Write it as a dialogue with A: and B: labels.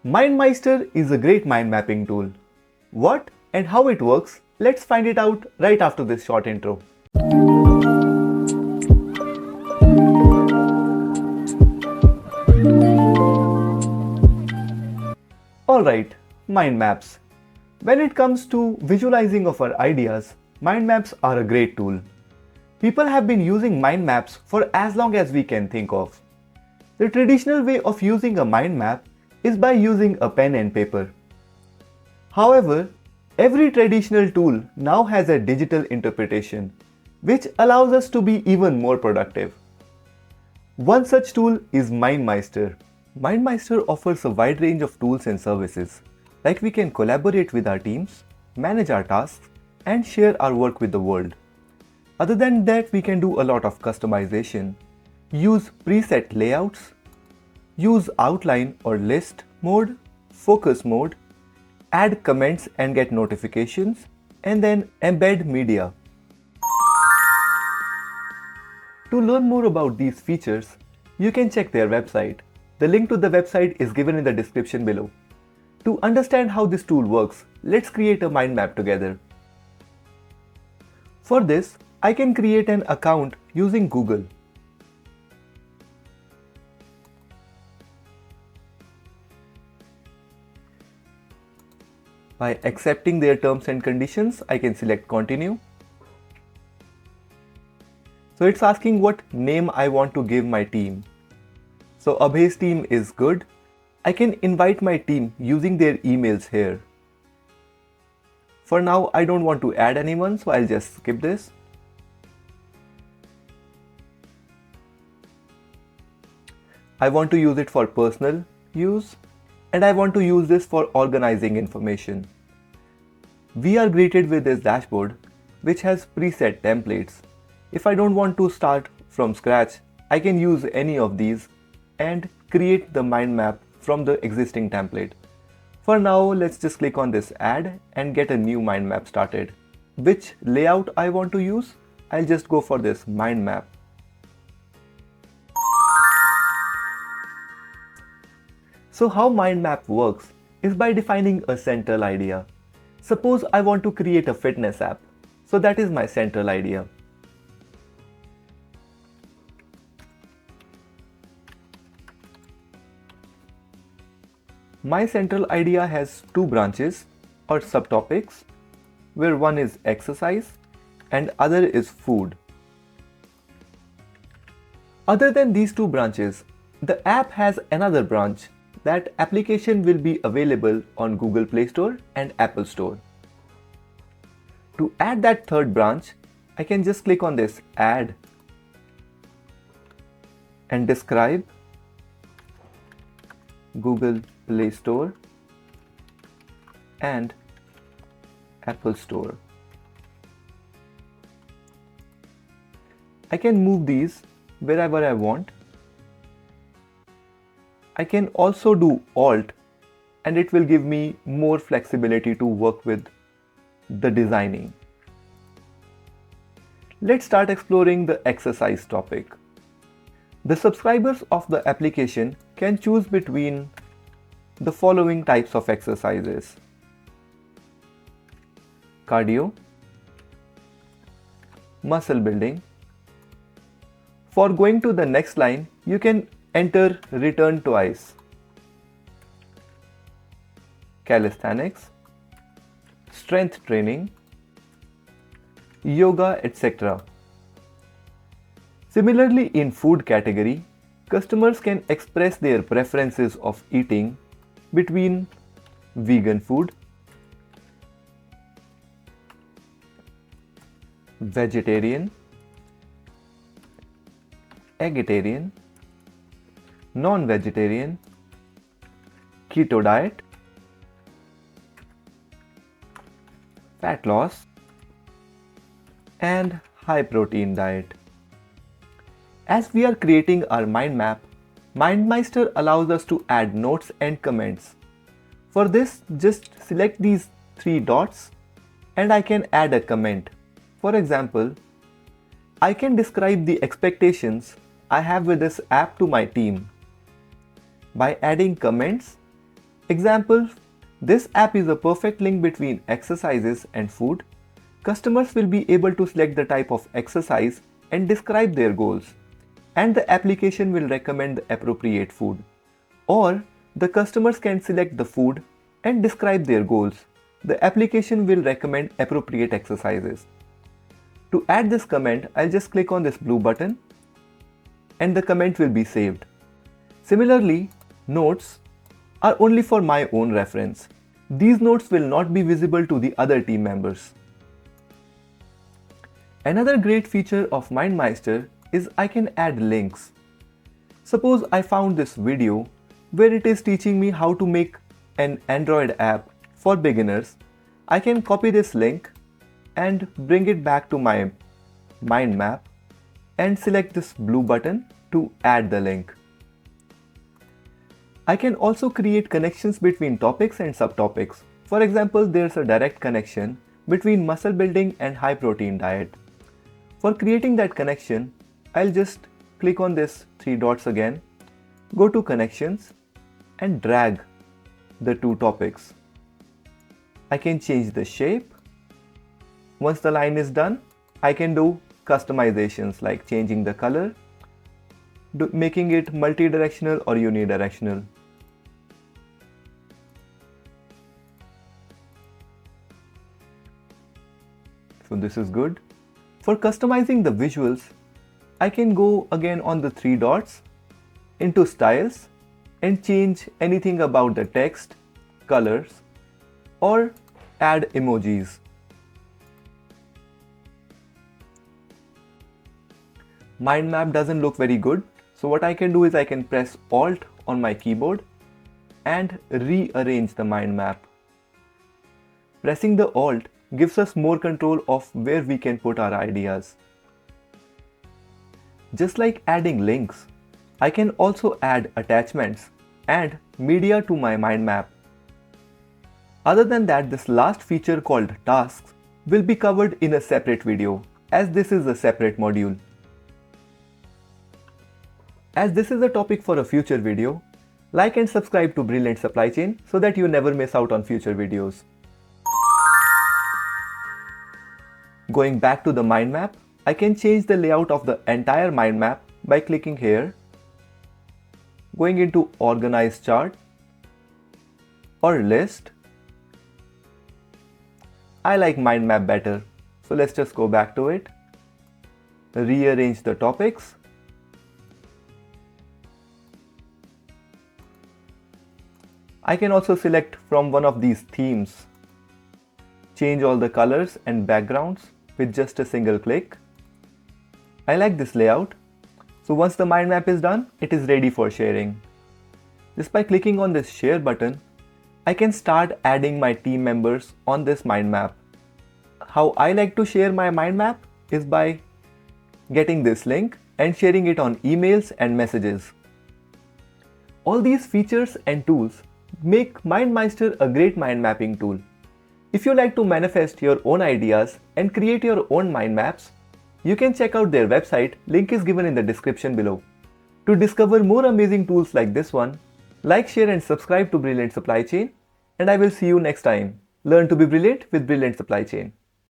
A: Mind Meister is a great mind mapping tool. What and how it works, let's find it out right after this short intro. Alright, mind maps. When it comes to visualizing of our ideas, mind maps are a great tool. People have been using mind maps for as long as we can think of. The traditional way of using a mind map is by using a pen and paper. However, every traditional tool now has a digital interpretation, which allows us to be even more productive. One such tool is Mind Meister. Mind Meister offers a wide range of tools and services, like we can collaborate with our teams, manage our tasks, and share our work with the world. Other than that, we can do a lot of customization, use preset layouts, use outline or list mode, focus mode, add comments and get notifications, and then embed media. To learn more about these features, you can check their website. The link to the website is given in the description below. To understand how this tool works, let's create a mind map together. For this, I can create an account using Google. By accepting their terms and conditions, I can select continue. So it's asking what name I want to give my team. So Abhay's team is good. I can invite my team using their emails here. For now, I don't want to add anyone, so I'll just skip this. I want to use it for personal use, and I want to use this for organizing information. We are greeted with this dashboard, which has preset templates. If I don't want to start from scratch, I can use any of these and create the mind map from the existing template. For now, let's just click on this add and get a new mind map started. Which layout I want to use? I'll just go for this mind map. So how mind map works is by defining a central idea. Suppose I want to create a fitness app. So that is my central idea. My central idea has two branches or subtopics, where one is exercise and other is food. Other than these two branches, the app has another branch. That application will be available on Google Play Store and Apple Store. To add that third branch, I can just click on this add and describe Google Play Store and Apple Store. I can move these wherever I want. I can also do Alt and it will give me more flexibility to work with the designing. Let's start exploring the exercise topic. The subscribers of the application can choose between the following types of exercises: cardio, muscle building. For going to the next line, you can enter return twice, calisthenics, strength training, yoga, etc. Similarly, in food category, customers can express their preferences of eating between vegan food, vegetarian, vegetarian, non-vegetarian, keto diet, fat loss, and high protein diet. As we are creating our mind map, Mind Meister allows us to add notes and comments. For this, just select these three dots and I can add a comment. For example, I can describe the expectations I have with this app to my team. By adding comments, Example, this app is a perfect link between exercises and food. Customers will be able to select the type of exercise and describe their goals, and the application will recommend the appropriate food. Or the customers can select the food and describe their goals. The application will recommend appropriate exercises. To add this comment, I'll just click on this blue button and the comment will be saved. Similarly, notes are only for my own reference. These notes will not be visible to the other team members. Another great feature of Mind Meister is I can add links. Suppose I found this video where it is teaching me how to make an Android app for beginners. I can copy this link and bring it back to my mind map and select this blue button to add the link. I can also create connections between topics and subtopics. For example, there's a direct connection between muscle building and high protein diet. For creating that connection, I'll just click on this three dots again, go to connections and drag the two topics. I can change the shape. Once the line is done, I can do customizations like changing the color, making it multi-directional or unidirectional. So this is good. For customizing the visuals, I can go again on the three dots into styles and change anything about the text, colors, or add emojis. Mind map doesn't look very good, so what I can do is I can press Alt on my keyboard and rearrange the mind map. Pressing the Alt gives us more control of where we can put our ideas. Just like adding links, I can also add attachments and media to my mind map. Other than that, this last feature called tasks will be covered in a separate video, as this is a separate module. As this is a topic for a future video, like and subscribe to Brilliant Supply Chain so that you never miss out on future videos. Going back to the mind map, I can change the layout of the entire mind map by clicking here, going into Organize Chart or List. I like mind map better, so let's just go back to it. Rearrange the topics. I can also select from one of these themes. Change all the colors and backgrounds with just a single click. I like this layout. So once the mind map is done, it is ready for sharing. Just by clicking on this share button, I can start adding my team members on this mind map. How I like to share my mind map is by getting this link and sharing it on emails and messages. All these features and tools make Mind Meister a great mind mapping tool. If you like to manifest your own ideas and create your own mind maps, you can check out their website, link is given in the description below. To discover more amazing tools like this one, like, share and subscribe to Brilliant Supply Chain, and I will see you next time. Learn to be brilliant with Brilliant Supply Chain.